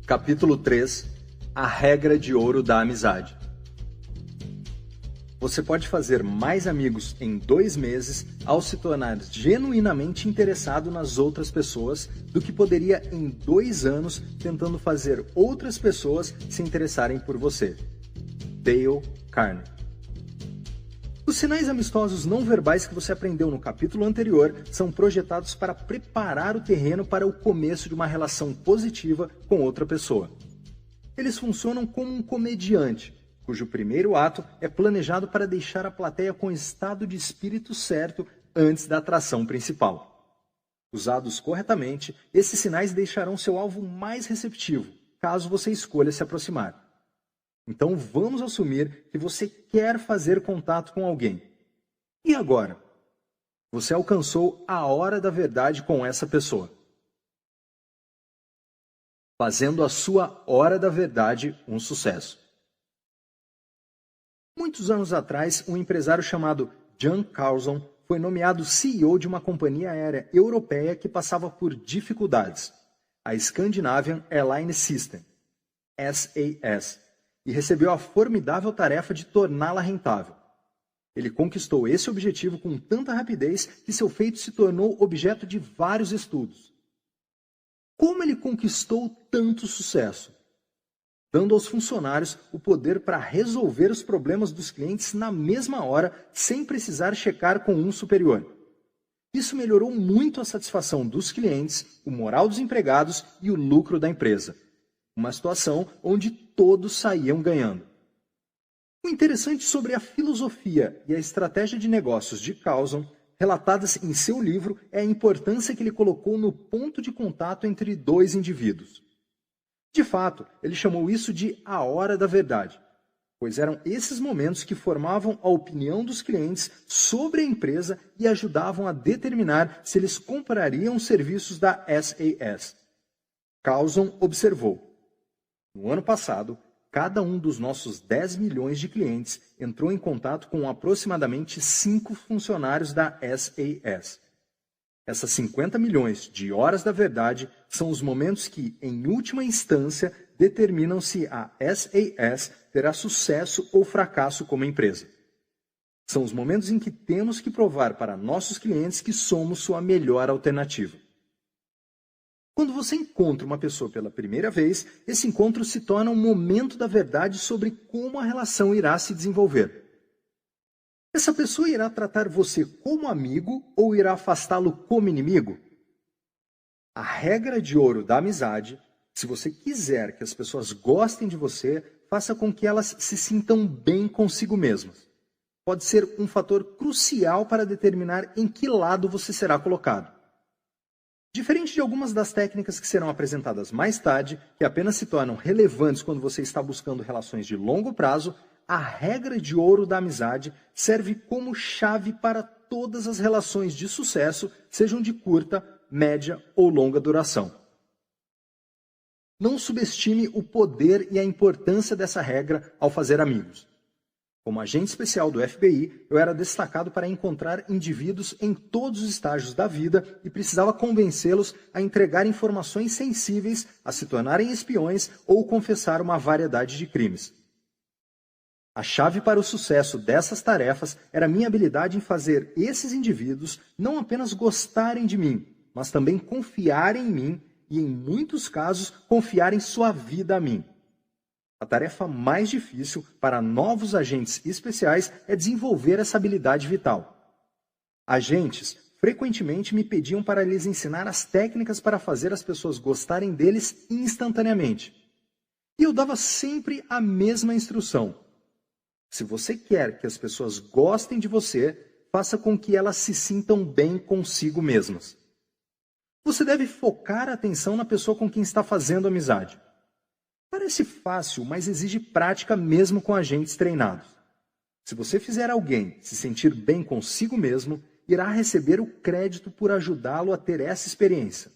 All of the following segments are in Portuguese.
Capítulo 3 – A regra de ouro da amizade. Você pode fazer mais amigos em 2 meses ao se tornar genuinamente interessado nas outras pessoas do que poderia em 2 anos tentando fazer outras pessoas se interessarem por você. Dale Carnegie. Os sinais amistosos não verbais que você aprendeu no capítulo anterior são projetados para preparar o terreno para o começo de uma relação positiva com outra pessoa. Eles funcionam como um comediante, cujo primeiro ato é planejado para deixar a plateia com o estado de espírito certo antes da atração principal. Usados corretamente, esses sinais deixarão seu alvo mais receptivo, caso você escolha se aproximar. Então vamos assumir que você quer fazer contato com alguém. E agora? Você alcançou a hora da verdade com essa pessoa. Fazendo a sua hora da verdade um sucesso. Muitos anos atrás, um empresário chamado Jan Carlson foi nomeado CEO de uma companhia aérea europeia que passava por dificuldades, a Scandinavian Airline System, SAS, e recebeu a formidável tarefa de torná-la rentável. Ele conquistou esse objetivo com tanta rapidez que seu feito se tornou objeto de vários estudos. Como ele conquistou tanto sucesso? Dando aos funcionários o poder para resolver os problemas dos clientes na mesma hora, sem precisar checar com um superior. Isso melhorou muito a satisfação dos clientes, o moral dos empregados e o lucro da empresa. Uma situação onde todos saíam ganhando. O interessante sobre a filosofia e a estratégia de negócios de Carlson, relatadas em seu livro, é a importância que ele colocou no ponto de contato entre 2 indivíduos. De fato, ele chamou isso de a hora da verdade, pois eram esses momentos que formavam a opinião dos clientes sobre a empresa e ajudavam a determinar se eles comprariam os serviços da SAS. Carlson observou: no ano passado, cada um dos nossos 10 milhões de clientes entrou em contato com aproximadamente 5 funcionários da SAS. Essas 50 milhões de horas da verdade são os momentos que, em última instância, determinam se a SAS terá sucesso ou fracasso como empresa. São os momentos em que temos que provar para nossos clientes que somos sua melhor alternativa. Quando você encontra uma pessoa pela primeira vez, esse encontro se torna um momento da verdade sobre como a relação irá se desenvolver. Essa pessoa irá tratar você como amigo ou irá afastá-lo como inimigo? A regra de ouro da amizade, se você quiser que as pessoas gostem de você, faça com que elas se sintam bem consigo mesmas. Pode ser um fator crucial para determinar em que lado você será colocado. Diferente de algumas das técnicas que serão apresentadas mais tarde, que apenas se tornam relevantes quando você está buscando relações de longo prazo, a regra de ouro da amizade serve como chave para todas as relações de sucesso, sejam de curta, média ou longa duração. Não subestime o poder e a importância dessa regra ao fazer amigos. Como agente especial do FBI, eu era destacado para encontrar indivíduos em todos os estágios da vida e precisava convencê-los a entregar informações sensíveis, a se tornarem espiões ou confessar uma variedade de crimes. A chave para o sucesso dessas tarefas era minha habilidade em fazer esses indivíduos não apenas gostarem de mim, mas também confiarem em mim e, em muitos casos, confiarem sua vida a mim. A tarefa mais difícil para novos agentes especiais é desenvolver essa habilidade vital. Agentes frequentemente me pediam para lhes ensinar as técnicas para fazer as pessoas gostarem deles instantaneamente. E eu dava sempre a mesma instrução. Se você quer que as pessoas gostem de você, faça com que elas se sintam bem consigo mesmas. Você deve focar a atenção na pessoa com quem está fazendo amizade. Parece fácil, mas exige prática mesmo com agentes treinados. Se você fizer alguém se sentir bem consigo mesmo, irá receber o crédito por ajudá-lo a ter essa experiência.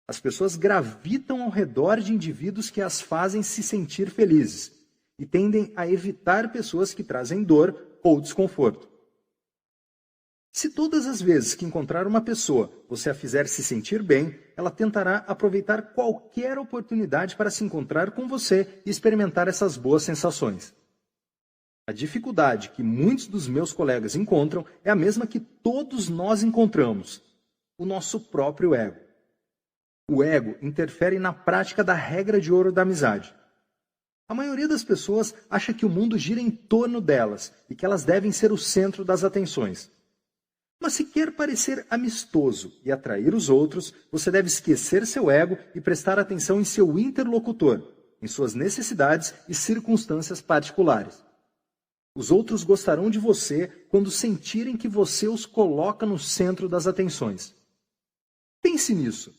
As pessoas gravitam ao redor de indivíduos que as fazem se sentir felizes e tendem a evitar pessoas que trazem dor ou desconforto. Se todas as vezes que encontrar uma pessoa você a fizer se sentir bem, ela tentará aproveitar qualquer oportunidade para se encontrar com você e experimentar essas boas sensações. A dificuldade que muitos dos meus colegas encontram é a mesma que todos nós encontramos: o nosso próprio ego. O ego interfere na prática da regra de ouro da amizade. A maioria das pessoas acha que o mundo gira em torno delas e que elas devem ser o centro das atenções. Mas se quer parecer amistoso e atrair os outros, você deve esquecer seu ego e prestar atenção em seu interlocutor, em suas necessidades e circunstâncias particulares. Os outros gostarão de você quando sentirem que você os coloca no centro das atenções. Pense nisso.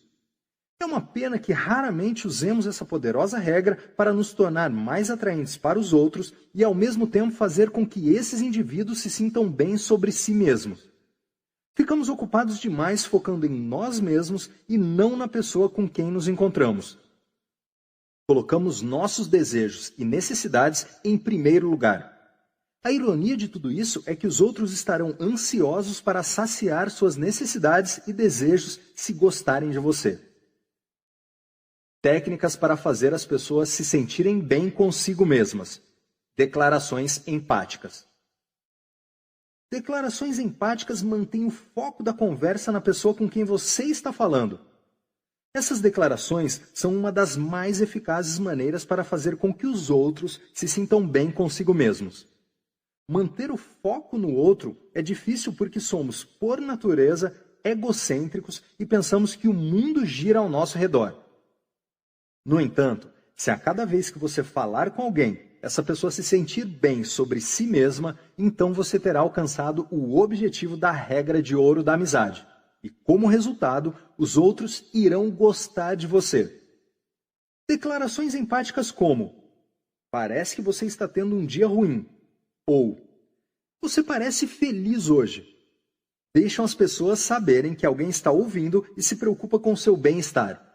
É uma pena que raramente usemos essa poderosa regra para nos tornar mais atraentes para os outros e, ao mesmo tempo, fazer com que esses indivíduos se sintam bem sobre si mesmos. Ficamos ocupados demais focando em nós mesmos e não na pessoa com quem nos encontramos. Colocamos nossos desejos e necessidades em primeiro lugar. A ironia de tudo isso é que os outros estarão ansiosos para saciar suas necessidades e desejos se gostarem de você. Técnicas para fazer as pessoas se sentirem bem consigo mesmas. Declarações empáticas. Declarações empáticas mantêm o foco da conversa na pessoa com quem você está falando. Essas declarações são uma das mais eficazes maneiras para fazer com que os outros se sintam bem consigo mesmos. Manter o foco no outro é difícil porque somos, por natureza, egocêntricos e pensamos que o mundo gira ao nosso redor. No entanto, se a cada vez que você falar com alguém, essa pessoa se sentir bem sobre si mesma, então você terá alcançado o objetivo da regra de ouro da amizade. E, como resultado, os outros irão gostar de você. Declarações empáticas como: parece que você está tendo um dia ruim. Ou, você parece feliz hoje. Deixam as pessoas saberem que alguém está ouvindo e se preocupa com seu bem-estar.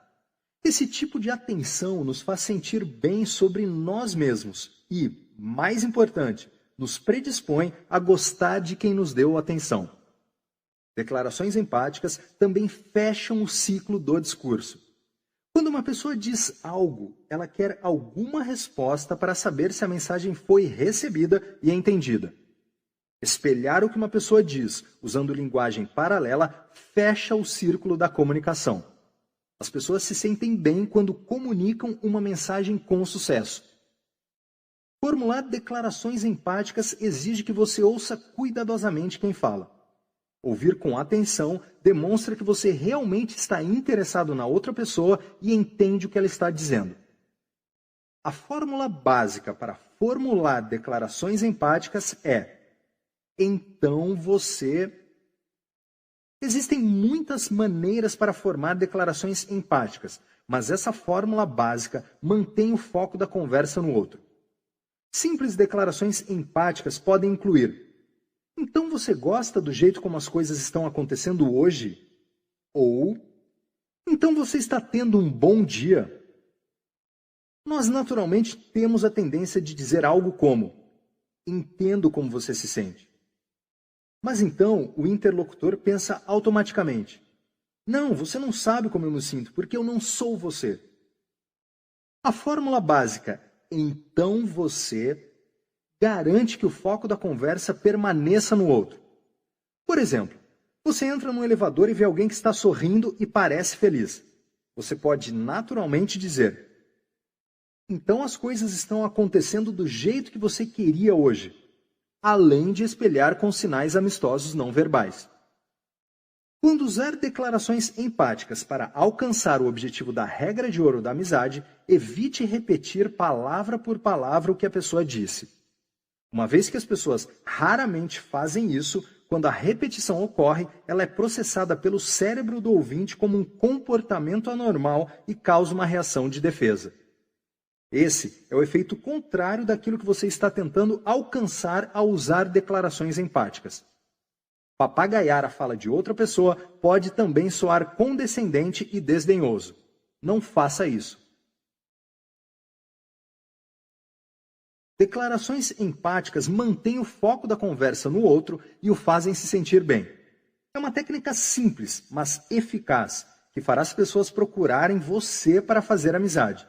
Esse tipo de atenção nos faz sentir bem sobre nós mesmos e, mais importante, nos predispõe a gostar de quem nos deu atenção. Declarações empáticas também fecham o ciclo do discurso. Quando uma pessoa diz algo, ela quer alguma resposta para saber se a mensagem foi recebida e entendida. Espelhar o que uma pessoa diz, usando linguagem paralela, fecha o círculo da comunicação. As pessoas se sentem bem quando comunicam uma mensagem com sucesso. Formular declarações empáticas exige que você ouça cuidadosamente quem fala. Ouvir com atenção demonstra que você realmente está interessado na outra pessoa e entende o que ela está dizendo. A fórmula básica para formular declarações empáticas é: então você... Existem muitas maneiras para formar declarações empáticas, mas essa fórmula básica mantém o foco da conversa no outro. Simples declarações empáticas podem incluir: então você gosta do jeito como as coisas estão acontecendo hoje? Ou, então você está tendo um bom dia? Nós naturalmente temos a tendência de dizer algo como: entendo como você se sente. Mas então o interlocutor pensa automaticamente: não, você não sabe como eu me sinto, porque eu não sou você. A fórmula básica, então você, garante que o foco da conversa permaneça no outro. Por exemplo, você entra num elevador e vê alguém que está sorrindo e parece feliz. Você pode naturalmente dizer: então as coisas estão acontecendo do jeito que você queria hoje, além de espelhar com sinais amistosos não verbais. Quando usar declarações empáticas para alcançar o objetivo da regra de ouro da amizade, evite repetir palavra por palavra o que a pessoa disse. Uma vez que as pessoas raramente fazem isso, quando a repetição ocorre, ela é processada pelo cérebro do ouvinte como um comportamento anormal e causa uma reação de defesa. Esse é o efeito contrário daquilo que você está tentando alcançar ao usar declarações empáticas. Papagaiar a fala de outra pessoa pode também soar condescendente e desdenhoso. Não faça isso. Declarações empáticas mantêm o foco da conversa no outro e o fazem se sentir bem. É uma técnica simples, mas eficaz, que fará as pessoas procurarem você para fazer amizade.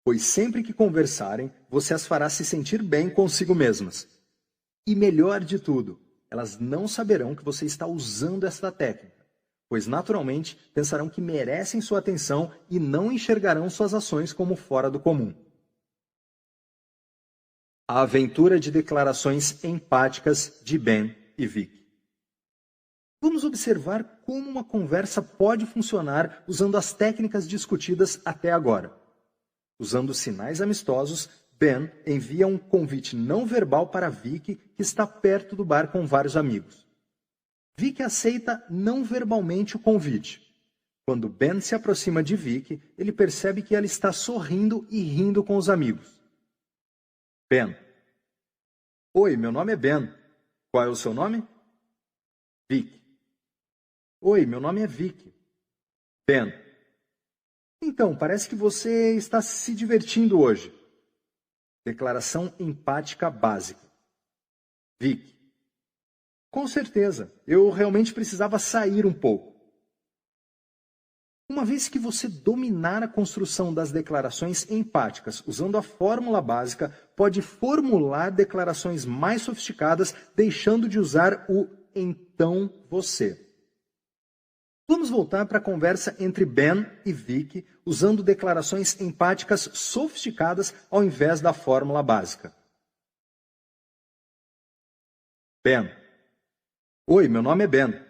Pois sempre que conversarem, você as fará se sentir bem consigo mesmas. E melhor de tudo, elas não saberão que você está usando esta técnica, pois naturalmente pensarão que merecem sua atenção e não enxergarão suas ações como fora do comum. A aventura de declarações empáticas de Ben e Vic. Vamos observar como uma conversa pode funcionar usando as técnicas discutidas até agora. Usando sinais amistosos, Ben envia um convite não verbal para Vic, que está perto do bar com vários amigos. Vic aceita não verbalmente o convite. Quando Ben se aproxima de Vic, ele percebe que ela está sorrindo e rindo com os amigos. Ben. Oi, meu nome é Ben. Qual é o seu nome? Vic. Oi, meu nome é Vic. Ben. Então, parece que você está se divertindo hoje. Declaração empática básica. Vic. Com certeza, eu realmente precisava sair um pouco. Uma vez que você dominar a construção das declarações empáticas usando a fórmula básica, pode formular declarações mais sofisticadas, deixando de usar o então você. Vamos voltar para a conversa entre Ben e Vic, usando declarações empáticas sofisticadas ao invés da fórmula básica. Ben. Oi, meu nome é Ben.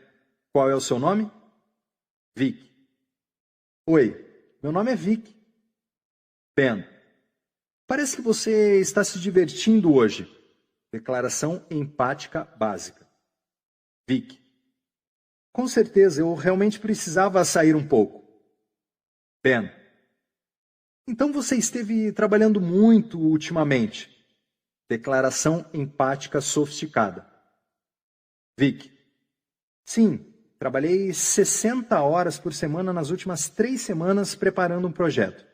Qual é o seu nome? Vic. Oi, meu nome é Vic. Ben. Parece que você está se divertindo hoje. Declaração empática básica. Vic. Com certeza, eu realmente precisava sair um pouco. Ben. Então você esteve trabalhando muito ultimamente. Declaração empática sofisticada. Vic. Sim, trabalhei 60 horas por semana nas últimas 3 semanas preparando um projeto.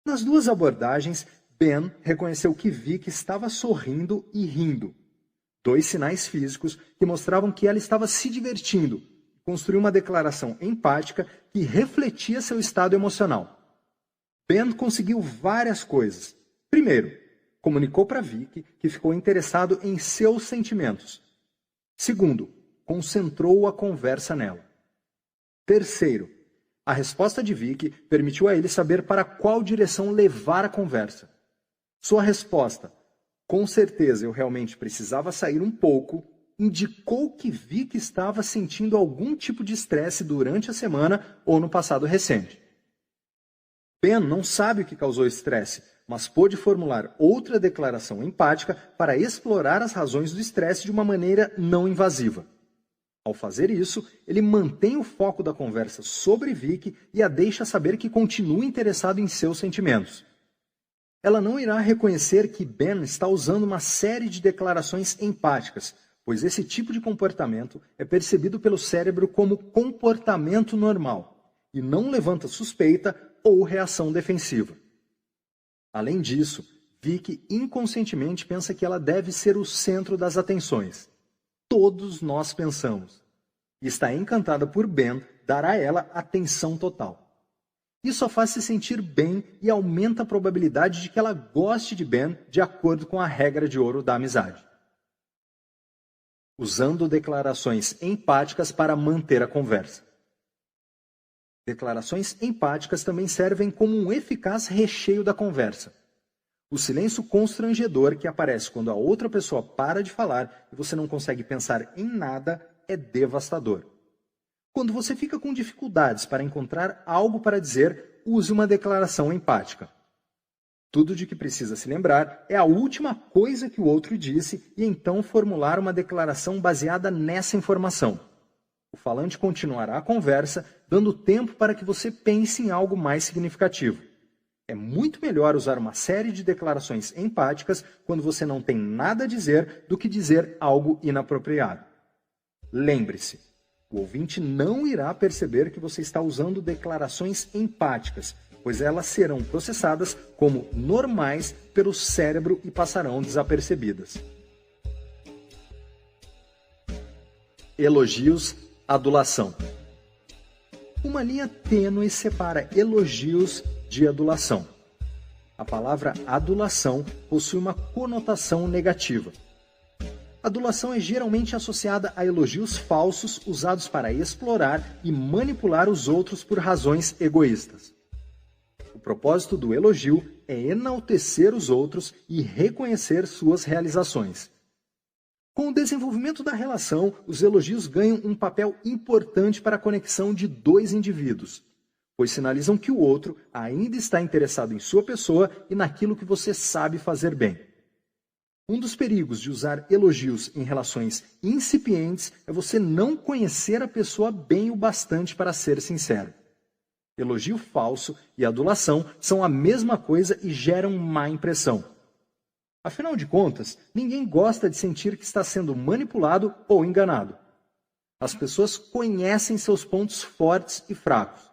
Nas duas abordagens, Ben reconheceu que Vic estava sorrindo e rindo. 2 sinais físicos que mostravam que ela estava se divertindo. Construiu uma declaração empática que refletia seu estado emocional. Ben conseguiu várias coisas. Primeiro, comunicou para Vic que ficou interessado em seus sentimentos. Segundo, concentrou a conversa nela. Terceiro, a resposta de Vic permitiu a ele saber para qual direção levar a conversa. Sua resposta, com certeza eu realmente precisava sair um pouco, indicou que Vic estava sentindo algum tipo de estresse durante a semana ou no passado recente. Ben não sabe o que causou estresse, mas pôde formular outra declaração empática para explorar as razões do estresse de uma maneira não invasiva. Ao fazer isso, ele mantém o foco da conversa sobre Vic e a deixa saber que continua interessado em seus sentimentos. Ela não irá reconhecer que Ben está usando uma série de declarações empáticas, pois esse tipo de comportamento é percebido pelo cérebro como comportamento normal e não levanta suspeita ou reação defensiva. Além disso, Vic inconscientemente pensa que ela deve ser o centro das atenções. Todos nós pensamos. E está encantada por Ben dar a ela atenção total. Isso a faz se sentir bem e aumenta a probabilidade de que ela goste de Ben de acordo com a regra de ouro da amizade. Usando declarações empáticas para manter a conversa. Declarações empáticas também servem como um eficaz recheio da conversa. O silêncio constrangedor que aparece quando a outra pessoa para de falar e você não consegue pensar em nada é devastador. Quando você fica com dificuldades para encontrar algo para dizer, use uma declaração empática. Tudo de que precisa se lembrar é a última coisa que o outro disse e então formular uma declaração baseada nessa informação. O falante continuará a conversa, dando tempo para que você pense em algo mais significativo. É muito melhor usar uma série de declarações empáticas quando você não tem nada a dizer do que dizer algo inapropriado. Lembre-se, o ouvinte não irá perceber que você está usando declarações empáticas, pois elas serão processadas como normais pelo cérebro e passarão desapercebidas. Elogios, adulação. Uma linha tênue separa elogios de adulação. A palavra adulação possui uma conotação negativa. Adulação é geralmente associada a elogios falsos usados para explorar e manipular os outros por razões egoístas. O propósito do elogio é enaltecer os outros e reconhecer suas realizações. Com o desenvolvimento da relação, os elogios ganham um papel importante para a conexão de dois indivíduos, pois sinalizam que o outro ainda está interessado em sua pessoa e naquilo que você sabe fazer bem. Um dos perigos de usar elogios em relações incipientes é você não conhecer a pessoa bem o bastante para ser sincero. Elogio falso e adulação são a mesma coisa e geram má impressão. Afinal de contas, ninguém gosta de sentir que está sendo manipulado ou enganado. As pessoas conhecem seus pontos fortes e fracos.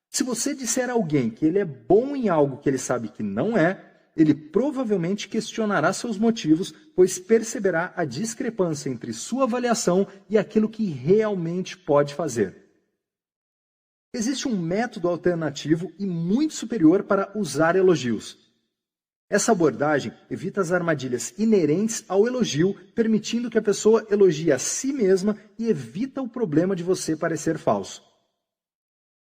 Se você disser a alguém que ele é bom em algo que ele sabe que não é, ele provavelmente questionará seus motivos, pois perceberá a discrepância entre sua avaliação e aquilo que realmente pode fazer. Existe um método alternativo e muito superior para usar elogios. Essa abordagem evita as armadilhas inerentes ao elogio, permitindo que a pessoa elogie a si mesma e evita o problema de você parecer falso.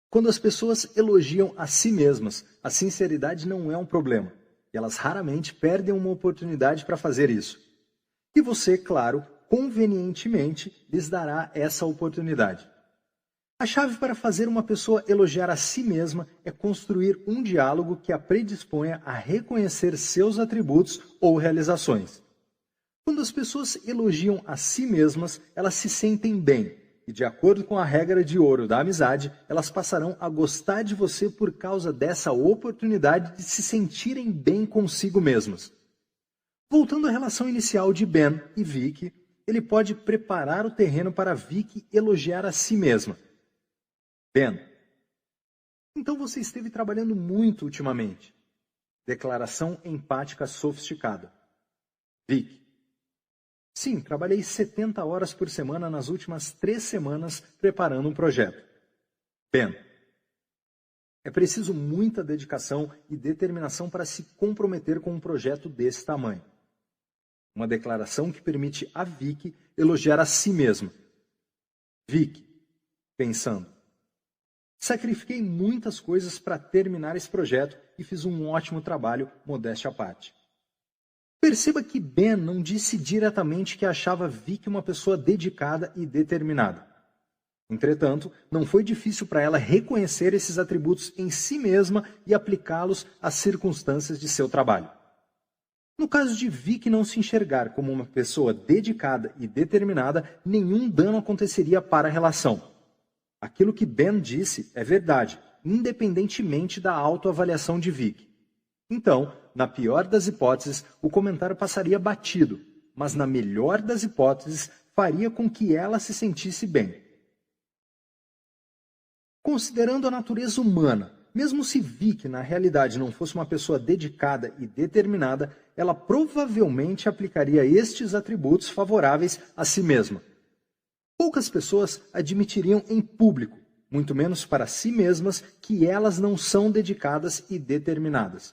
Quando as pessoas elogiam a si mesmas, a sinceridade não é um problema. E elas raramente perdem uma oportunidade para fazer isso. E você, claro, convenientemente, lhes dará essa oportunidade. A chave para fazer uma pessoa elogiar a si mesma é construir um diálogo que a predisponha a reconhecer seus atributos ou realizações. Quando as pessoas elogiam a si mesmas, elas se sentem bem. E de acordo com a regra de ouro da amizade, elas passarão a gostar de você por causa dessa oportunidade de se sentirem bem consigo mesmas. Voltando à relação inicial de Ben e Vicky, ele pode preparar o terreno para Vicky elogiar a si mesma. Ben: então você esteve trabalhando muito ultimamente. Declaração empática sofisticada. Vicky: sim, trabalhei 70 horas por semana nas últimas 3 semanas preparando um projeto. Ben: é preciso muita dedicação e determinação para se comprometer com um projeto desse tamanho. Uma declaração que permite a Vicky elogiar a si mesma. Vicky, pensando: sacrifiquei muitas coisas para terminar esse projeto e fiz um ótimo trabalho, modéstia à parte. Perceba que Ben não disse diretamente que achava Vicky uma pessoa dedicada e determinada. Entretanto, não foi difícil para ela reconhecer esses atributos em si mesma e aplicá-los às circunstâncias de seu trabalho. No caso de Vicky não se enxergar como uma pessoa dedicada e determinada, nenhum dano aconteceria para a relação. Aquilo que Ben disse é verdade, independentemente da autoavaliação de Vicky. Então, na pior das hipóteses, o comentário passaria batido, mas na melhor das hipóteses, faria com que ela se sentisse bem. Considerando a natureza humana, mesmo se Vicky na realidade não fosse uma pessoa dedicada e determinada, ela provavelmente aplicaria estes atributos favoráveis a si mesma. Poucas pessoas admitiriam em público, muito menos para si mesmas, que elas não são dedicadas e determinadas.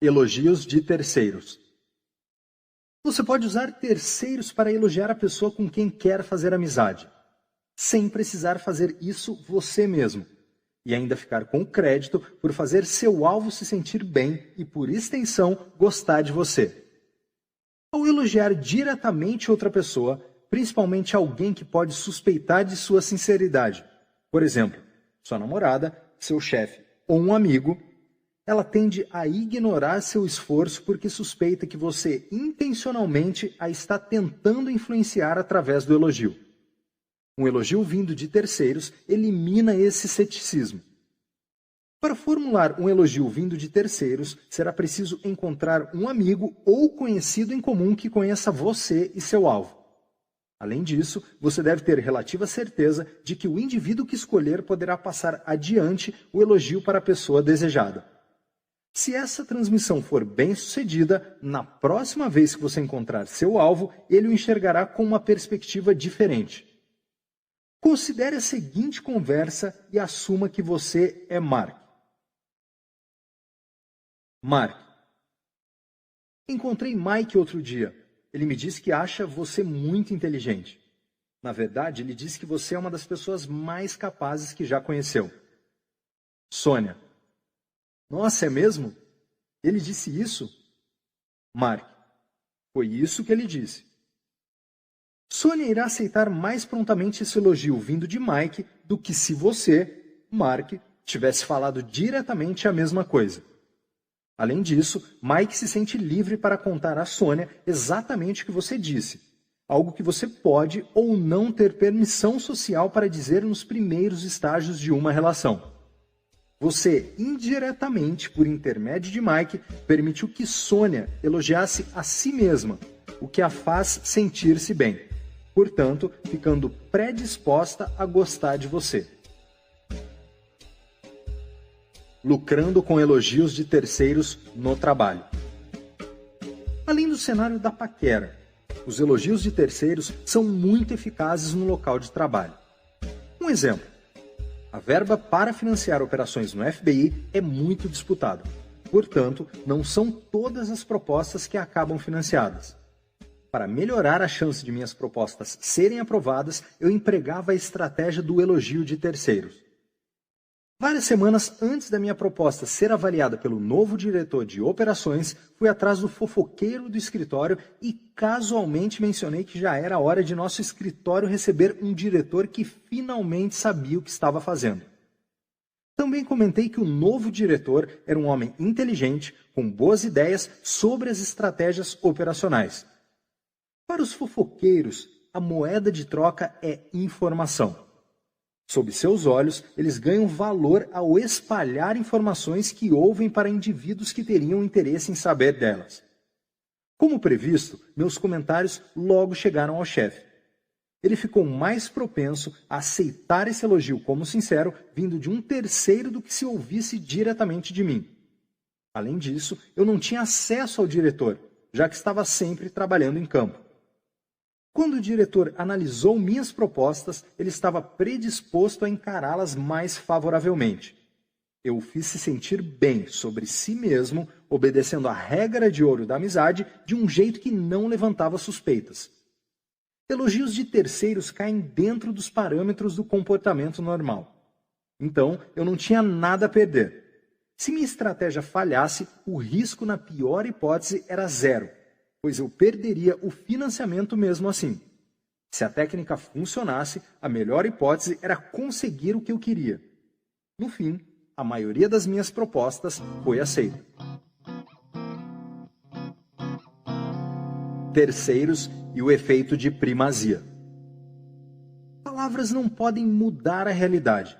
Elogios de terceiros. Você pode usar terceiros para elogiar a pessoa com quem quer fazer amizade, sem precisar fazer isso você mesmo, e ainda ficar com crédito por fazer seu alvo se sentir bem e, por extensão, gostar de você. Ao elogiar diretamente outra pessoa, principalmente alguém que pode suspeitar de sua sinceridade, por exemplo, sua namorada, seu chefe ou um amigo, ela tende a ignorar seu esforço porque suspeita que você intencionalmente a está tentando influenciar através do elogio. Um elogio vindo de terceiros elimina esse ceticismo. Para formular um elogio vindo de terceiros, será preciso encontrar um amigo ou conhecido em comum que conheça você e seu alvo. Além disso, você deve ter relativa certeza de que o indivíduo que escolher poderá passar adiante o elogio para a pessoa desejada. Se essa transmissão for bem sucedida, na próxima vez que você encontrar seu alvo, ele o enxergará com uma perspectiva diferente. Considere a seguinte conversa e assuma que você é Mark. Mark: encontrei Mike outro dia. Ele me disse que acha você muito inteligente. Na verdade, ele disse que você é uma das pessoas mais capazes que já conheceu. Sônia: nossa, é mesmo? Ele disse isso? Mark: foi isso que ele disse. Sônia irá aceitar mais prontamente esse elogio vindo de Mike do que se você, Mark, tivesse falado diretamente a mesma coisa. Além disso, Mike se sente livre para contar a Sônia exatamente o que você disse, algo que você pode ou não ter permissão social para dizer nos primeiros estágios de uma relação. Você, indiretamente, por intermédio de Mike, permitiu que Sônia elogiasse a si mesma, o que a faz sentir-se bem, portanto, ficando predisposta a gostar de você. Lucrando com elogios de terceiros no trabalho. Além do cenário da paquera, os elogios de terceiros são muito eficazes no local de trabalho. Um exemplo: a verba para financiar operações no FBI é muito disputada. Portanto, não são todas as propostas que acabam financiadas. Para melhorar a chance de minhas propostas serem aprovadas, eu empregava a estratégia do elogio de terceiros. Várias semanas antes da minha proposta ser avaliada pelo novo diretor de operações, fui atrás do fofoqueiro do escritório e casualmente mencionei que já era hora de nosso escritório receber um diretor que finalmente sabia o que estava fazendo. Também comentei que o novo diretor era um homem inteligente, com boas ideias sobre as estratégias operacionais. Para os fofoqueiros, a moeda de troca é informação. Sob seus olhos, eles ganham valor ao espalhar informações que ouvem para indivíduos que teriam interesse em saber delas. Como previsto, meus comentários logo chegaram ao chefe. Ele ficou mais propenso a aceitar esse elogio como sincero, vindo de um terceiro do que se ouvisse diretamente de mim. Além disso, eu não tinha acesso ao diretor, já que estava sempre trabalhando em campo. Quando o diretor analisou minhas propostas, ele estava predisposto a encará-las mais favoravelmente. Eu o fiz se sentir bem sobre si mesmo, obedecendo à regra de ouro da amizade de um jeito que não levantava suspeitas. Elogios de terceiros caem dentro dos parâmetros do comportamento normal. Então, eu não tinha nada a perder. Se minha estratégia falhasse, o risco na pior hipótese era zero, pois eu perderia o financiamento mesmo assim. Se a técnica funcionasse, a melhor hipótese era conseguir o que eu queria. No fim, a maioria das minhas propostas foi aceita. Terceiros e o efeito de primazia. Palavras não podem mudar a realidade,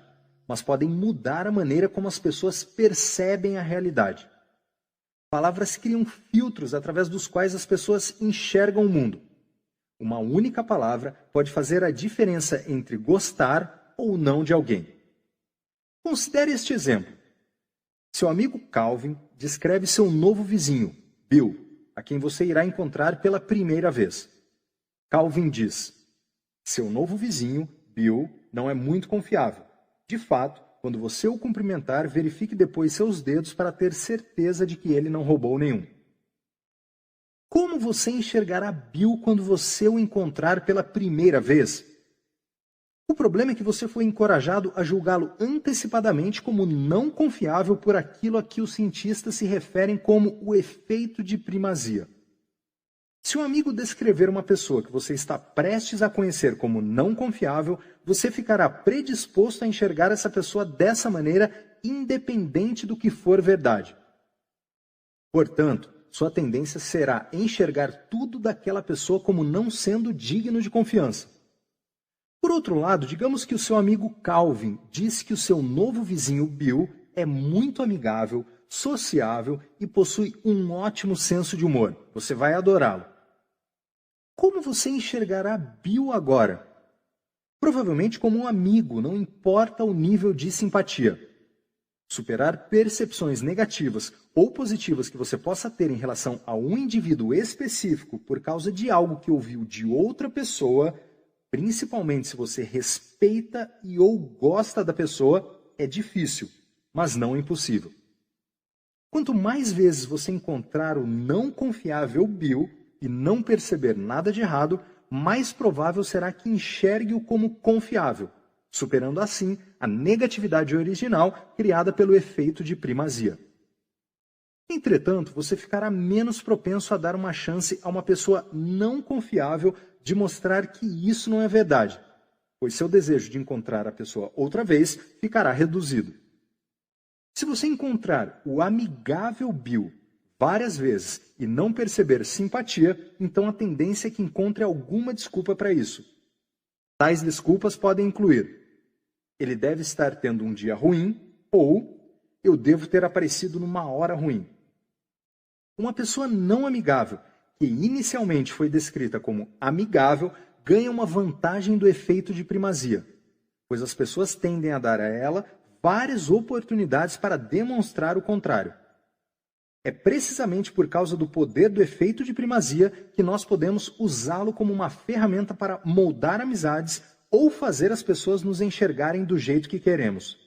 mas podem mudar a maneira como as pessoas percebem a realidade. Palavras criam filtros através dos quais as pessoas enxergam o mundo. Uma única palavra pode fazer a diferença entre gostar ou não de alguém. Considere este exemplo. Seu amigo Calvin descreve seu novo vizinho, Bill, a quem você irá encontrar pela primeira vez. Calvin diz: seu novo vizinho, Bill, não é muito confiável. De fato, quando você o cumprimentar, verifique depois seus dedos para ter certeza de que ele não roubou nenhum. Como você enxergará Bill quando você o encontrar pela primeira vez? O problema é que você foi encorajado a julgá-lo antecipadamente como não confiável por aquilo a que os cientistas se referem como o efeito de primazia. Se um amigo descrever uma pessoa que você está prestes a conhecer como não confiável, você ficará predisposto a enxergar essa pessoa dessa maneira, independente do que for verdade. Portanto, sua tendência será enxergar tudo daquela pessoa como não sendo digno de confiança. Por outro lado, digamos que o seu amigo Calvin disse que o seu novo vizinho Bill é muito amigável, sociável e possui um ótimo senso de humor. Você vai adorá-lo. Como você enxergará Bill agora? Provavelmente como um amigo, não importa o nível de simpatia. Superar percepções negativas ou positivas que você possa ter em relação a um indivíduo específico por causa de algo que ouviu de outra pessoa, principalmente se você respeita e ou gosta da pessoa, é difícil, mas não impossível. Quanto mais vezes você encontrar o não confiável Bill e não perceber nada de errado, mais provável será que enxergue-o como confiável, superando assim a negatividade original criada pelo efeito de primazia. Entretanto, você ficará menos propenso a dar uma chance a uma pessoa não confiável de mostrar que isso não é verdade, pois seu desejo de encontrar a pessoa outra vez ficará reduzido. Se você encontrar o amigável Bill várias vezes e não perceber simpatia, então a tendência é que encontre alguma desculpa para isso. Tais desculpas podem incluir: ele deve estar tendo um dia ruim, ou eu devo ter aparecido numa hora ruim. Uma pessoa não amigável, que inicialmente foi descrita como amigável, ganha uma vantagem do efeito de primazia, pois as pessoas tendem a dar a ela várias oportunidades para demonstrar o contrário. É precisamente por causa do poder do efeito de primazia que nós podemos usá-lo como uma ferramenta para moldar amizades ou fazer as pessoas nos enxergarem do jeito que queremos.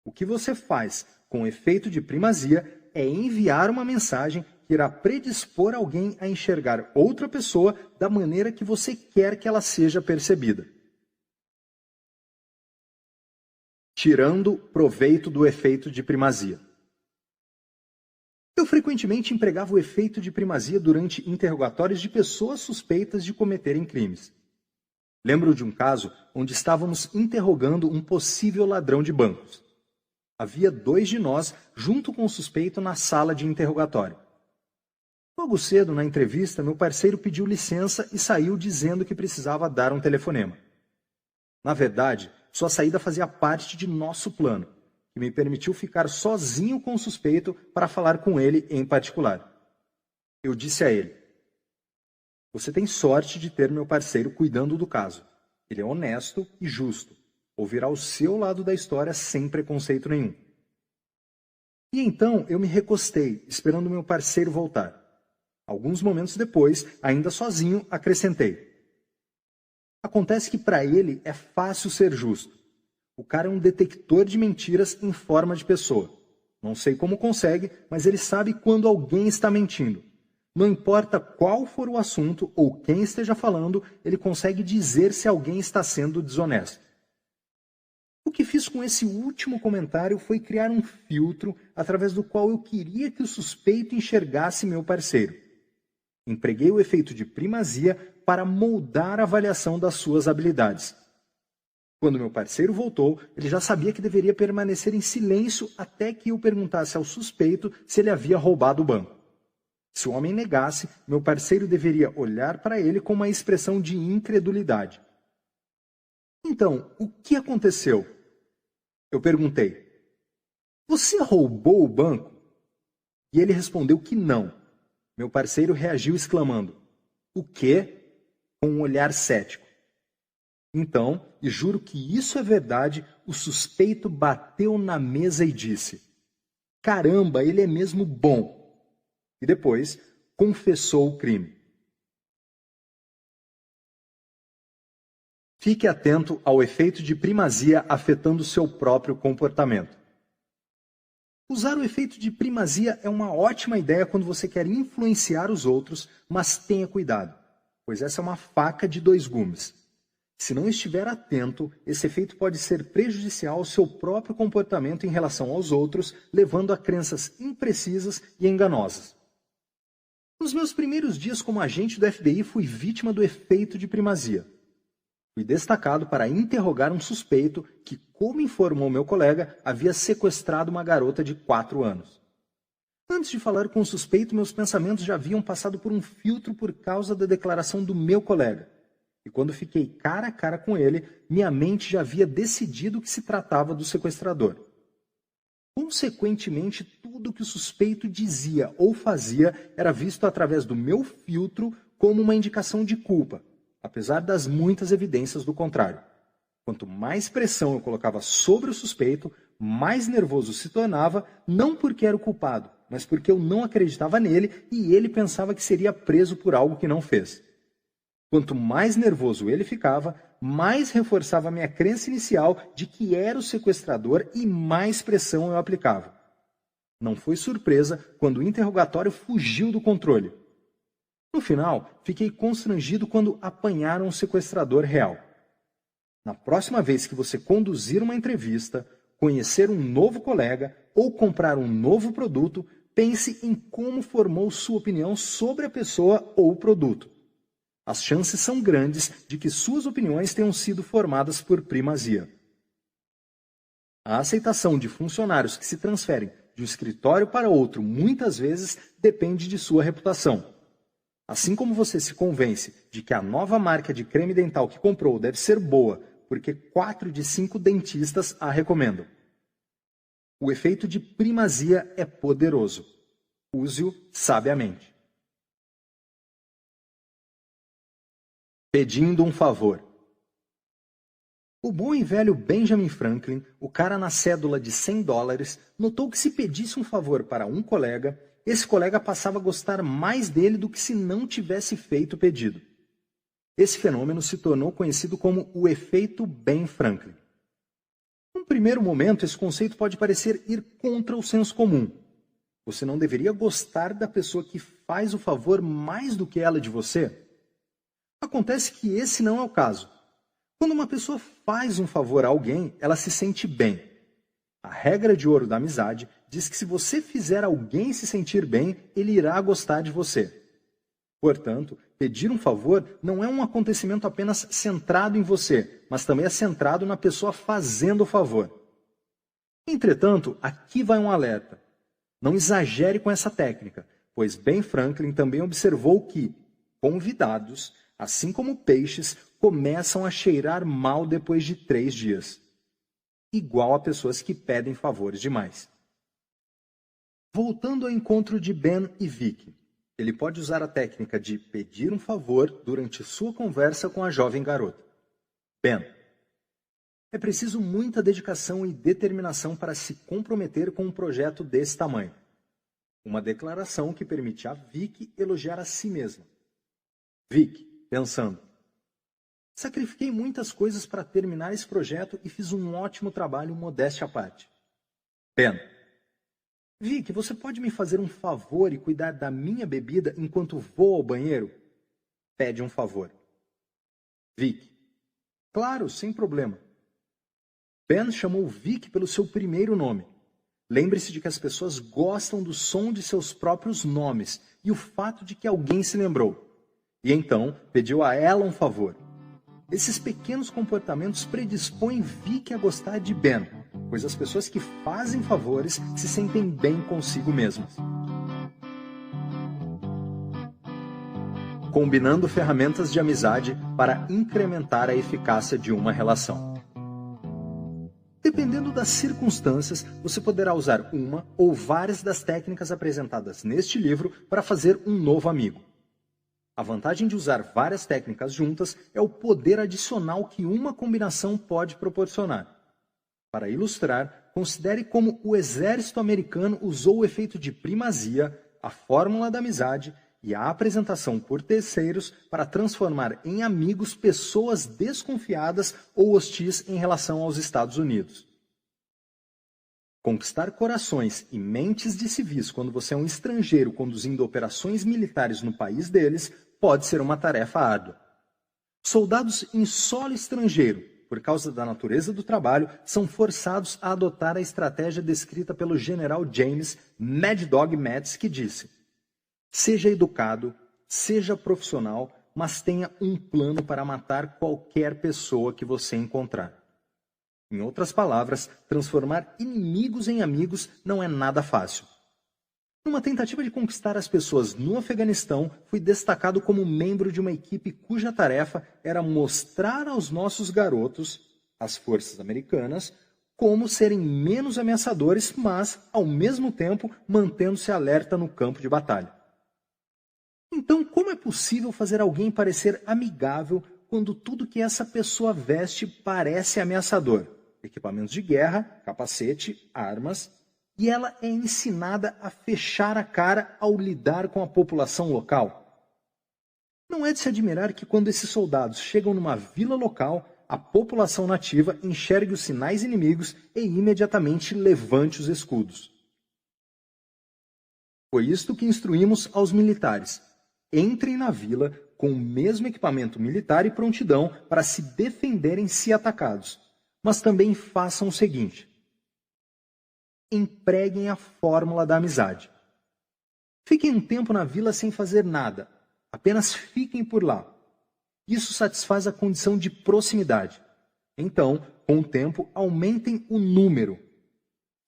O que você faz com o efeito de primazia é enviar uma mensagem que irá predispor alguém a enxergar outra pessoa da maneira que você quer que ela seja percebida. Tirando proveito do efeito de primazia. Eu frequentemente empregava o efeito de primazia durante interrogatórios de pessoas suspeitas de cometerem crimes. Lembro de um caso onde estávamos interrogando um possível ladrão de bancos. Havia 2 de nós junto com o suspeito na sala de interrogatório. Logo cedo, na entrevista, meu parceiro pediu licença e saiu dizendo que precisava dar um telefonema. Na verdade, sua saída fazia parte de nosso plano, que me permitiu ficar sozinho com o suspeito para falar com ele em particular. Eu disse a ele: você tem sorte de ter meu parceiro cuidando do caso. Ele é honesto e justo. Ouvirá o seu lado da história sem preconceito nenhum. E então eu me recostei, esperando meu parceiro voltar. Alguns momentos depois, ainda sozinho, acrescentei: acontece que para ele é fácil ser justo. O cara é um detector de mentiras em forma de pessoa. Não sei como consegue, mas ele sabe quando alguém está mentindo. Não importa qual for o assunto ou quem esteja falando, ele consegue dizer se alguém está sendo desonesto. O que fiz com esse último comentário foi criar um filtro através do qual eu queria que o suspeito enxergasse meu parceiro. Empreguei o efeito de primazia para moldar a avaliação das suas habilidades. Quando meu parceiro voltou, ele já sabia que deveria permanecer em silêncio até que eu perguntasse ao suspeito se ele havia roubado o banco. Se o homem negasse, meu parceiro deveria olhar para ele com uma expressão de incredulidade. Então, o que aconteceu? Eu perguntei: você roubou o banco? E ele respondeu que não. Meu parceiro reagiu exclamando: o quê? Com um olhar cético. Então, e juro que isso é verdade, o suspeito bateu na mesa e disse: caramba, ele é mesmo bom. E depois confessou o crime. Fique atento ao efeito de primazia afetando seu próprio comportamento. Usar o efeito de primazia é uma ótima ideia quando você quer influenciar os outros, mas tenha cuidado, pois essa é uma faca de 2 gumes. Se não estiver atento, esse efeito pode ser prejudicial ao seu próprio comportamento em relação aos outros, levando a crenças imprecisas e enganosas. Nos meus primeiros dias como agente do FBI, fui vítima do efeito de primazia. Fui destacado para interrogar um suspeito que, como informou meu colega, havia sequestrado uma garota de 4 anos. Antes de falar com o suspeito, meus pensamentos já haviam passado por um filtro por causa da declaração do meu colega. E quando fiquei cara a cara com ele, minha mente já havia decidido que se tratava do sequestrador. Consequentemente, tudo que o suspeito dizia ou fazia era visto através do meu filtro como uma indicação de culpa, apesar das muitas evidências do contrário. Quanto mais pressão eu colocava sobre o suspeito, mais nervoso se tornava, não porque era o culpado, mas porque eu não acreditava nele e ele pensava que seria preso por algo que não fez. Quanto mais nervoso ele ficava, mais reforçava a minha crença inicial de que era o sequestrador e mais pressão eu aplicava. Não foi surpresa quando o interrogatório fugiu do controle. No final, fiquei constrangido quando apanharam o sequestrador real. Na próxima vez que você conduzir uma entrevista, conhecer um novo colega ou comprar um novo produto, pense em como formou sua opinião sobre a pessoa ou o produto. As chances são grandes de que suas opiniões tenham sido formadas por primazia. A aceitação de funcionários que se transferem de um escritório para outro muitas vezes depende de sua reputação. Assim como você se convence de que a nova marca de creme dental que comprou deve ser boa, porque 4 de 5 dentistas a recomendam. O efeito de primazia é poderoso. Use-o sabiamente. Pedindo um favor. O bom e velho Benjamin Franklin, o cara na cédula de $100, notou que se pedisse um favor para um colega, esse colega passava a gostar mais dele do que se não tivesse feito o pedido. Esse fenômeno se tornou conhecido como o efeito Ben Franklin. Num primeiro momento, esse conceito pode parecer ir contra o senso comum. Você não deveria gostar da pessoa que faz o favor mais do que ela de você? Acontece que esse não é o caso. Quando uma pessoa faz um favor a alguém, ela se sente bem. A regra de ouro da amizade diz que se você fizer alguém se sentir bem, ele irá gostar de você. Portanto, pedir um favor não é um acontecimento apenas centrado em você, mas também é centrado na pessoa fazendo o favor. Entretanto, aqui vai um alerta. Não exagere com essa técnica, pois Ben Franklin também observou que convidados, assim como peixes, começam a cheirar mal depois de 3 dias. Igual a pessoas que pedem favores demais. Voltando ao encontro de Ben e Vicky, ele pode usar a técnica de pedir um favor durante sua conversa com a jovem garota. Ben, é preciso muita dedicação e determinação para se comprometer com um projeto desse tamanho. Uma declaração que permite a Vicky elogiar a si mesma. Vicky, pensando, sacrifiquei muitas coisas para terminar esse projeto e fiz um ótimo trabalho, modéstia à parte. Ben, Vicky, você pode me fazer um favor e cuidar da minha bebida enquanto vou ao banheiro? Pede um favor. Vicky, claro, sem problema. Ben chamou Vicky pelo seu primeiro nome. Lembre-se de que as pessoas gostam do som de seus próprios nomes e o fato de que alguém se lembrou. E então pediu a ela um favor. Esses pequenos comportamentos predispõem Vicky a gostar de Ben, pois as pessoas que fazem favores se sentem bem consigo mesmas. Combinando ferramentas de amizade para incrementar a eficácia de uma relação. Dependendo das circunstâncias, você poderá usar uma ou várias das técnicas apresentadas neste livro para fazer um novo amigo. A vantagem de usar várias técnicas juntas é o poder adicional que uma combinação pode proporcionar. Para ilustrar, considere como o exército americano usou o efeito de primazia, a fórmula da amizade e a apresentação por terceiros para transformar em amigos pessoas desconfiadas ou hostis em relação aos Estados Unidos. Conquistar corações e mentes de civis quando você é um estrangeiro conduzindo operações militares no país deles pode ser uma tarefa árdua. Soldados em solo estrangeiro, por causa da natureza do trabalho, são forçados a adotar a estratégia descrita pelo general James Mad Dog Mattis, que disse: seja educado, seja profissional, mas tenha um plano para matar qualquer pessoa que você encontrar. Em outras palavras, transformar inimigos em amigos não é nada fácil. Numa tentativa de conquistar as pessoas no Afeganistão, fui destacado como membro de uma equipe cuja tarefa era mostrar aos nossos garotos, as forças americanas, como serem menos ameaçadores, mas, ao mesmo tempo, mantendo-se alerta no campo de batalha. Então, como é possível fazer alguém parecer amigável quando tudo que essa pessoa veste parece ameaçador? equipamentos de guerra, capacete, armas, e ela é ensinada a fechar a cara ao lidar com a população local. Não é de se admirar que quando esses soldados chegam numa vila local, a população nativa enxergue os sinais inimigos e imediatamente levante os escudos. Foi isto que instruímos aos militares. Entrem na vila com o mesmo equipamento militar e prontidão para se defenderem se atacados. Mas também façam o seguinte: empreguem a fórmula da amizade. Fiquem um tempo na vila sem fazer nada, apenas fiquem por lá. Isso satisfaz a condição de proximidade. Então, com o tempo, aumentem o número,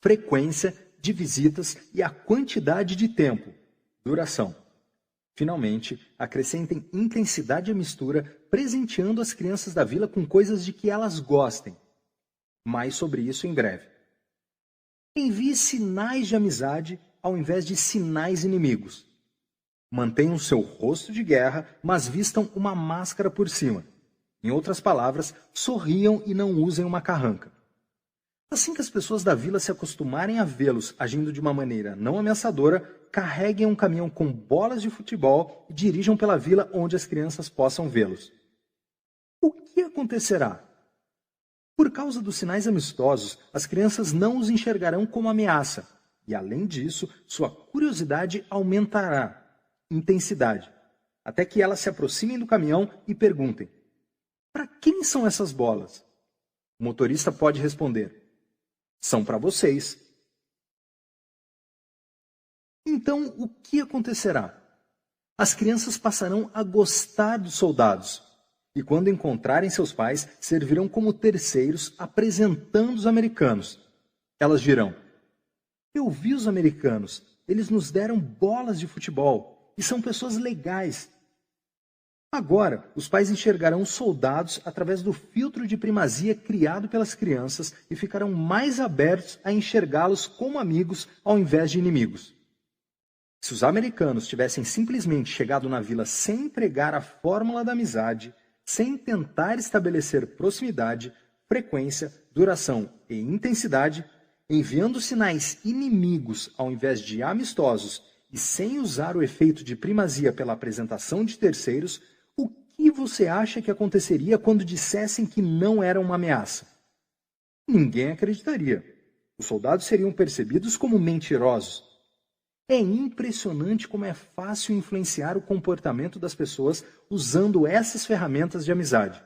frequência de visitas e a quantidade de tempo, duração. Finalmente, acrescentem intensidade à mistura, presenteando as crianças da vila com coisas de que elas gostem. Mais sobre isso em breve. Envie sinais de amizade ao invés de sinais inimigos. Mantenham seu rosto de guerra, mas vistam uma máscara por cima. Em outras palavras, sorriam e não usem uma carranca. Assim que as pessoas da vila se acostumarem a vê-los agindo de uma maneira não ameaçadora, carreguem um caminhão com bolas de futebol e dirijam pela vila onde as crianças possam vê-los. O que acontecerá? Por causa dos sinais amistosos, as crianças não os enxergarão como ameaça. E, além disso, sua curiosidade aumentará. Intensidade, até que elas se aproximem do caminhão e perguntem: para quem são essas bolas? O motorista pode responder: são para vocês. Então, o que acontecerá? As crianças passarão a gostar dos soldados, e quando encontrarem seus pais, servirão como terceiros apresentando os americanos. Elas dirão: eu vi os americanos, eles nos deram bolas de futebol. E são pessoas legais. Agora, os pais enxergarão os soldados através do filtro de primazia criado pelas crianças e ficarão mais abertos a enxergá-los como amigos ao invés de inimigos. Se os americanos tivessem simplesmente chegado na vila sem empregar a fórmula da amizade, sem tentar estabelecer proximidade, frequência, duração e intensidade, enviando sinais inimigos ao invés de amistosos, e sem usar o efeito de primazia pela apresentação de terceiros, o que você acha que aconteceria quando dissessem que não era uma ameaça? Ninguém acreditaria. Os soldados seriam percebidos como mentirosos. É impressionante como é fácil influenciar o comportamento das pessoas usando essas ferramentas de amizade.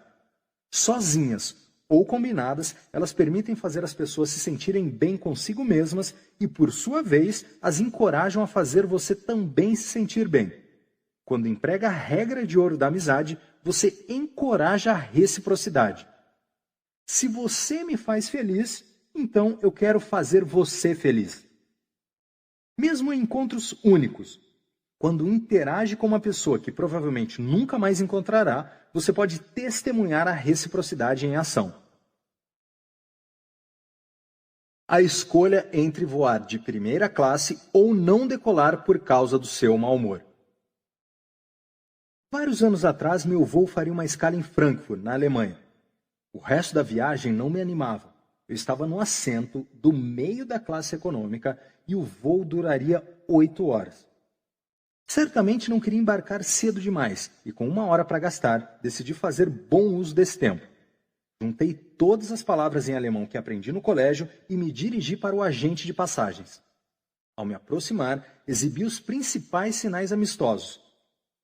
Sozinhas ou combinadas, elas permitem fazer as pessoas se sentirem bem consigo mesmas e, por sua vez, as encorajam a fazer você também se sentir bem. Quando emprega a regra de ouro da amizade, você encoraja a reciprocidade. Se você me faz feliz, então eu quero fazer você feliz. Mesmo em encontros únicos, quando interage com uma pessoa que provavelmente nunca mais encontrará, você pode testemunhar a reciprocidade em ação. A escolha entre voar de primeira classe ou não decolar por causa do seu mau humor. Vários anos atrás, meu voo faria uma escala em Frankfurt, na Alemanha. O resto da viagem não me animava. Eu estava no assento do meio da classe econômica e o voo duraria 8 horas. Certamente não queria embarcar cedo demais e, com 1 hora para gastar, decidi fazer bom uso desse tempo. Juntei todas as palavras em alemão que aprendi no colégio e me dirigi para o agente de passagens. Ao me aproximar, exibi os principais sinais amistosos: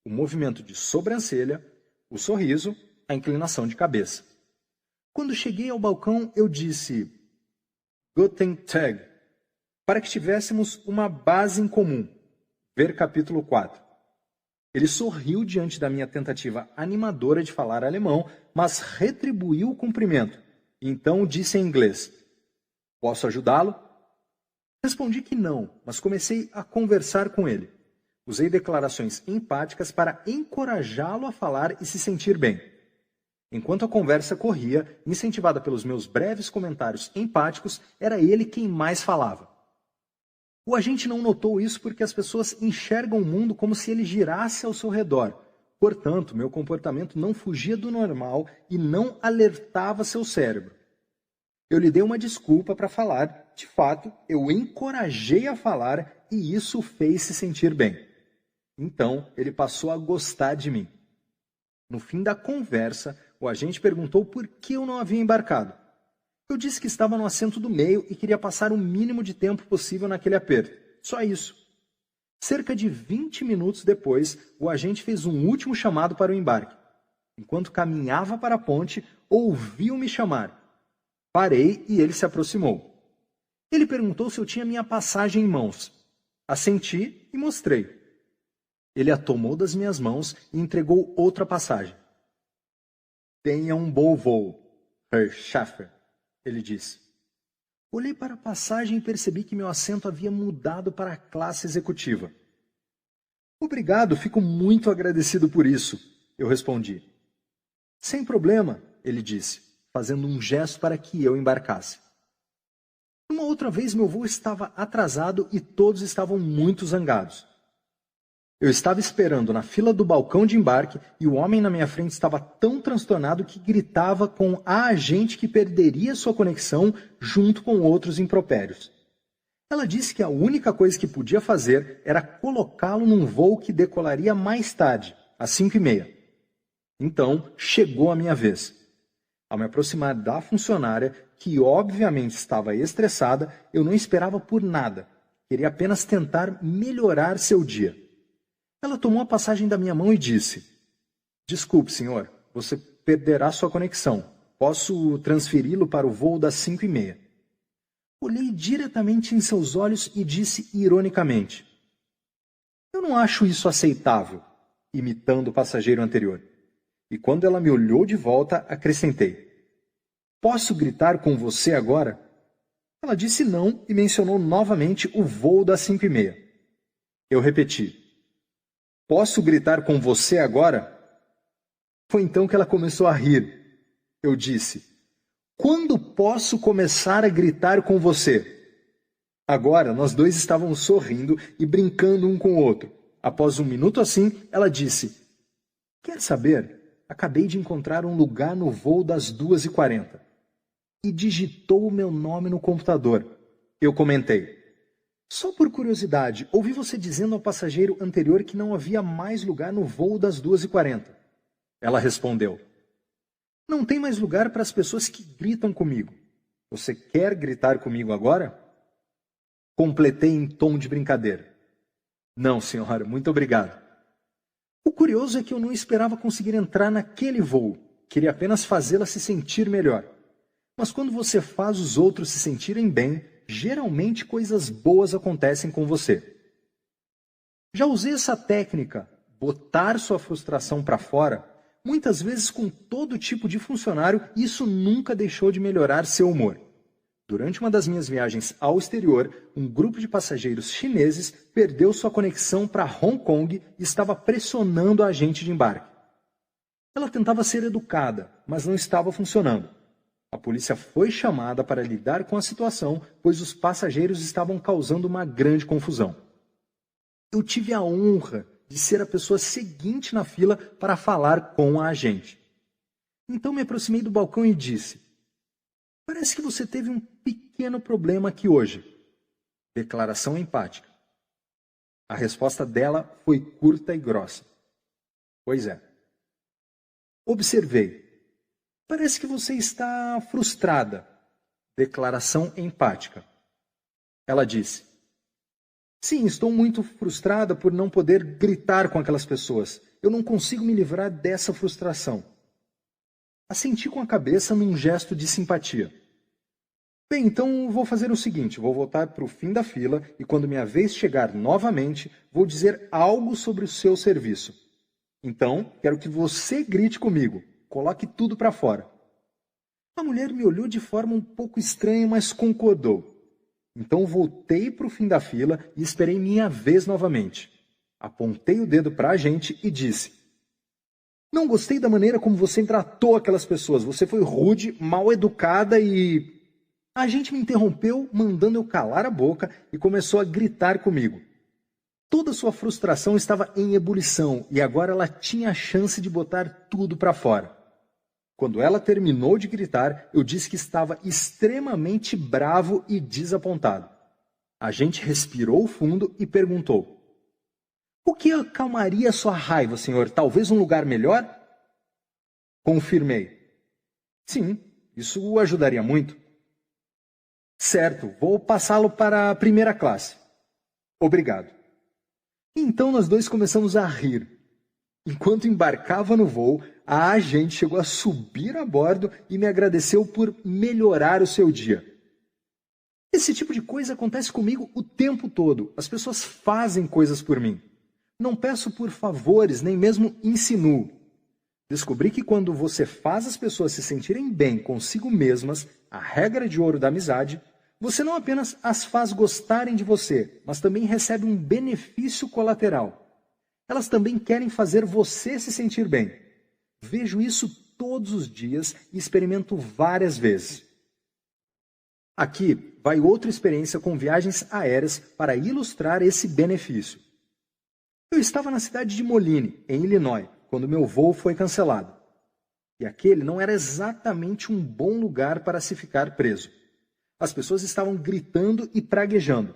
o movimento de sobrancelha, o sorriso, a inclinação de cabeça. Quando cheguei ao balcão, eu disse Guten Tag, para que tivéssemos uma base em comum. Ver capítulo 4. Ele sorriu diante da minha tentativa animadora de falar alemão, mas retribuiu o cumprimento. Então disse em inglês: posso ajudá-lo? Respondi que não, mas comecei a conversar com ele. Usei declarações empáticas para encorajá-lo a falar e se sentir bem. Enquanto a conversa corria, incentivada pelos meus breves comentários empáticos, era ele quem mais falava. O agente não notou isso porque as pessoas enxergam o mundo como se ele girasse ao seu redor. Portanto, meu comportamento não fugia do normal e não alertava seu cérebro. Eu lhe dei uma desculpa para falar. De fato, eu o encorajei a falar e isso o fez se sentir bem. Então, ele passou a gostar de mim. No fim da conversa, o agente perguntou por que eu não havia embarcado. Eu disse que estava no assento do meio e queria passar o mínimo de tempo possível naquele aperto. Só isso. Cerca de 20 minutos depois, o agente fez um último chamado para o embarque. Enquanto caminhava para a ponte, ouviu-me chamar. Parei e ele se aproximou. Ele perguntou se eu tinha minha passagem em mãos. Assenti e mostrei. Ele a tomou das minhas mãos e entregou outra passagem. Tenha um bom voo, Herr Schaffer, ele disse. Olhei para a passagem e percebi que meu assento havia mudado para a classe executiva. Obrigado, fico muito agradecido por isso, eu respondi. Sem problema, ele disse, fazendo um gesto para que eu embarcasse. Uma outra vez meu voo estava atrasado e todos estavam muito zangados. Eu estava esperando na fila do balcão de embarque e o homem na minha frente estava tão transtornado que gritava com a agente que perderia sua conexão junto com outros impropérios. Ela disse que a única coisa que podia fazer era colocá-lo num voo que decolaria mais tarde, às 5h30. Então, chegou a minha vez. Ao me aproximar da funcionária, que obviamente estava estressada, eu não esperava por nada. Queria apenas tentar melhorar seu dia. Ela tomou a passagem da minha mão e disse: Desculpe, senhor, você perderá sua conexão. Posso transferi-lo para o voo das 5h30. Olhei diretamente em seus olhos e disse ironicamente: Eu não acho isso aceitável, imitando o passageiro anterior. E quando ela me olhou de volta, acrescentei: Posso gritar com você agora? Ela disse não e mencionou novamente o voo das 5h30. Eu repeti: Posso gritar com você agora? Foi então que ela começou a rir. Eu disse: Quando posso começar a gritar com você? Agora, nós dois estávamos sorrindo e brincando um com o outro. Após um minuto assim, ela disse: Quer saber? Acabei de encontrar um lugar no voo das 2h40. E digitou o meu nome no computador. Eu comentei: Só por curiosidade, ouvi você dizendo ao passageiro anterior que não havia mais lugar no voo das 2h40. Ela respondeu: Não tem mais lugar para as pessoas que gritam comigo. Você quer gritar comigo agora? Completei em tom de brincadeira. Não, senhora, muito obrigado. O curioso é que eu não esperava conseguir entrar naquele voo. Queria apenas fazê-la se sentir melhor. Mas quando você faz os outros se sentirem bem, geralmente coisas boas acontecem com você. Já usei essa técnica, botar sua frustração para fora, muitas vezes com todo tipo de funcionário, e isso nunca deixou de melhorar seu humor. Durante uma das minhas viagens ao exterior, um grupo de passageiros chineses perdeu sua conexão para Hong Kong e estava pressionando a agente de embarque. Ela tentava ser educada, mas não estava funcionando. A polícia foi chamada para lidar com a situação, pois os passageiros estavam causando uma grande confusão. Eu tive a honra de ser a pessoa seguinte na fila para falar com a agente. Então me aproximei do balcão e disse: Parece que você teve um pequeno problema aqui hoje. Declaração empática. A resposta dela foi curta e grossa. Pois é. Observei. Parece que você está frustrada. Declaração empática. Ela disse: Sim, estou muito frustrada por não poder gritar com aquelas pessoas. Eu não consigo me livrar dessa frustração. Assenti com a cabeça num gesto de simpatia. Bem, então vou fazer o seguinte, vou voltar para o fim da fila e quando minha vez chegar novamente, vou dizer algo sobre o seu serviço. Então, quero que você grite comigo. Coloque tudo para fora. A mulher me olhou de forma um pouco estranha, mas concordou. Então voltei para o fim da fila e esperei minha vez novamente. Apontei o dedo para a agente e disse: Não gostei da maneira como você tratou aquelas pessoas. Você foi rude, mal educada e... A agente me interrompeu, mandando eu calar a boca e começou a gritar comigo. Toda sua frustração estava em ebulição e agora ela tinha a chance de botar tudo para fora. Quando ela terminou de gritar, eu disse que estava extremamente bravo e desapontado. A gente respirou fundo e perguntou: "O que acalmaria sua raiva, senhor? Talvez um lugar melhor?" Confirmei: "Sim, isso o ajudaria muito." "Certo, vou passá-lo para a primeira classe." "Obrigado." Então nós dois começamos a rir. Enquanto embarcava no voo, a agente chegou a subir a bordo e me agradeceu por melhorar o seu dia. Esse tipo de coisa acontece comigo o tempo todo. As pessoas fazem coisas por mim. Não peço por favores, nem mesmo insinuo. Descobri que quando você faz as pessoas se sentirem bem consigo mesmas, a regra de ouro da amizade, você não apenas as faz gostarem de você, mas também recebe um benefício colateral. Elas também querem fazer você se sentir bem. Vejo isso todos os dias e experimento várias vezes. Aqui vai outra experiência com viagens aéreas para ilustrar esse benefício. Eu estava na cidade de Moline, em Illinois, quando meu voo foi cancelado. E aquele não era exatamente um bom lugar para se ficar preso. As pessoas estavam gritando e praguejando.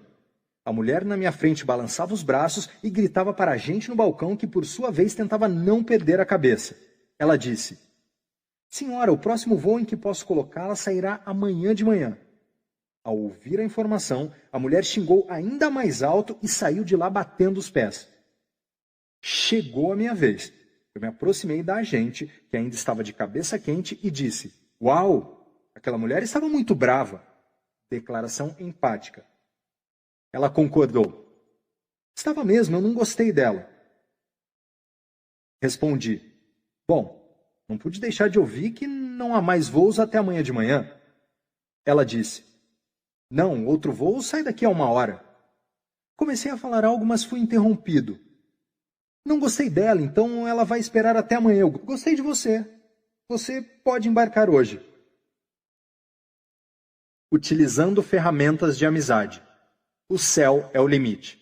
A mulher na minha frente balançava os braços e gritava para a gente no balcão que, por sua vez, tentava não perder a cabeça. Ela disse: "Senhora, o próximo voo em que posso colocá-la sairá amanhã de manhã." Ao ouvir a informação, a mulher xingou ainda mais alto e saiu de lá batendo os pés. Chegou a minha vez. Eu me aproximei da agente, que ainda estava de cabeça quente, e disse: "Uau, aquela mulher estava muito brava." Declaração empática. Ela concordou: "Estava mesmo, eu não gostei dela." Respondi: "Bom, não pude deixar de ouvir que não há mais voos até amanhã de manhã." Ela disse: "Não, outro voo sai daqui a 1 hora." Comecei a falar algo, mas fui interrompido. "Não gostei dela, então ela vai esperar até amanhã. Eu gostei de você. Você pode embarcar hoje." Utilizando ferramentas de amizade. O céu é o limite.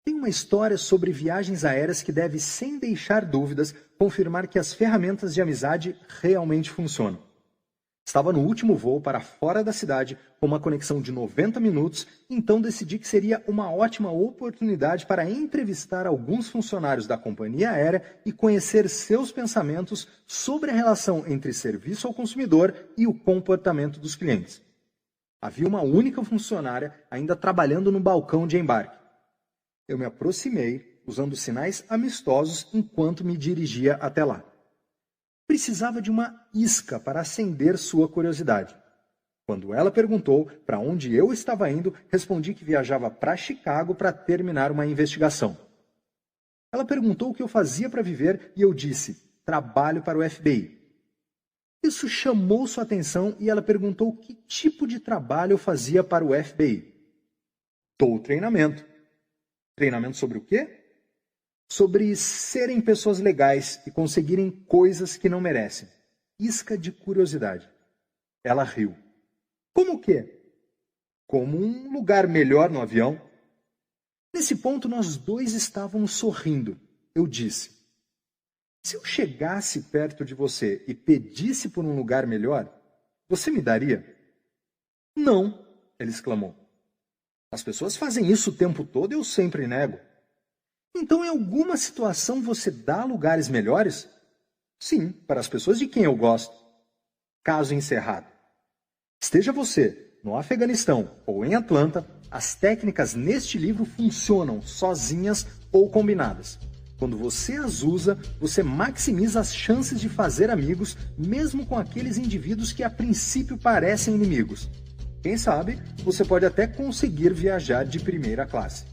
Tem uma história sobre viagens aéreas que deve, sem deixar dúvidas, confirmar que as ferramentas de amizade realmente funcionam. Estava no último voo para fora da cidade, com uma conexão de 90 minutos, então decidi que seria uma ótima oportunidade para entrevistar alguns funcionários da companhia aérea e conhecer seus pensamentos sobre a relação entre serviço ao consumidor e o comportamento dos clientes. Havia uma única funcionária ainda trabalhando no balcão de embarque. Eu me aproximei, usando sinais amistosos enquanto me dirigia até lá. Precisava de uma isca para acender sua curiosidade. Quando ela perguntou para onde eu estava indo, respondi que viajava para Chicago para terminar uma investigação. Ela perguntou o que eu fazia para viver e eu disse: "Trabalho para o FBI." Isso chamou sua atenção e ela perguntou que tipo de trabalho eu fazia para o FBI. Dou treinamento. Treinamento sobre o quê? Sobre serem pessoas legais e conseguirem coisas que não merecem. Isca de curiosidade. Ela riu. Como o quê? Como um lugar melhor no avião. Nesse ponto, nós dois estávamos sorrindo. Eu disse: "Se eu chegasse perto de você e pedisse por um lugar melhor, você me daria?" "Não," ele exclamou. "As pessoas fazem isso o tempo todo e eu sempre nego." "Então, em alguma situação você dá lugares melhores?" "Sim, para as pessoas de quem eu gosto." Caso encerrado. Esteja você no Afeganistão ou em Atlanta, as técnicas neste livro funcionam sozinhas ou combinadas. Quando você as usa, você maximiza as chances de fazer amigos, mesmo com aqueles indivíduos que a princípio parecem inimigos. Quem sabe, você pode até conseguir viajar de primeira classe.